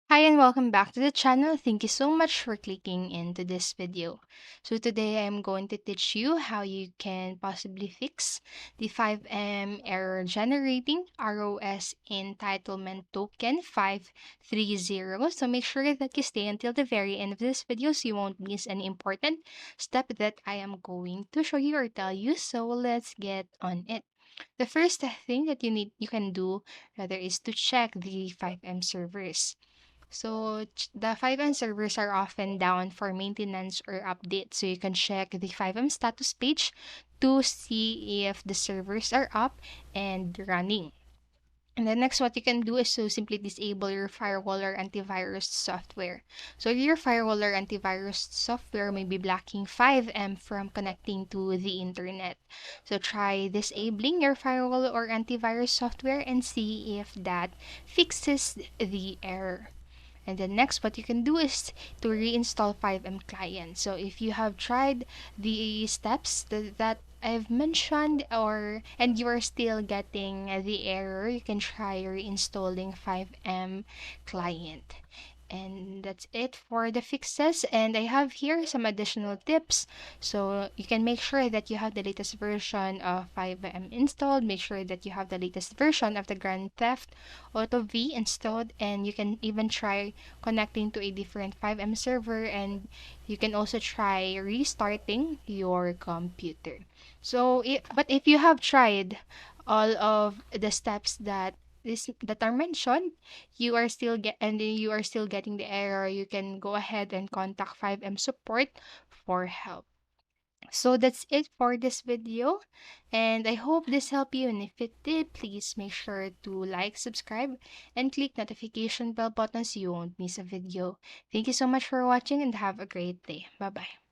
Hi and welcome back to the channel. Thank you so much for clicking into this video. So today I'm going to teach you how you can possibly fix the FiveM error generating ROS Entitlement Token 530. So make sure that you stay until the very end of this video so you won't miss any important step that I am going to show you or tell you. So let's get on it. The first thing that you can do rather is to check the FiveM servers. So the FiveM servers are often down for maintenance or update. So you can check the FiveM status page to see if the servers are up and running. And then next, what you can do is to simply disable your firewall or antivirus software. So your firewall or antivirus software may be blocking FiveM from connecting to the internet. So try disabling your firewall or antivirus software and see if that fixes the error. And then next, what you can do is to reinstall FiveM client. So if you have tried the steps that I've mentioned and you are still getting the error, you can try reinstalling FiveM client. And that's it for the fixes. And I have here some additional tips. So you can make sure that you have the latest version of FiveM installed. Make sure that you have the latest version of the Grand Theft Auto V installed. And you can even try connecting to a different FiveM server. And you can also try restarting your computer. But if you have tried all of the steps that are mentioned, you are still getting the error, you can go ahead and contact FiveM support for help. So that's it for this video, and I hope this helped you. And if it did, please make sure to like, subscribe, and click notification bell button so you won't miss a video. Thank you so much for watching and have a great day. Bye bye.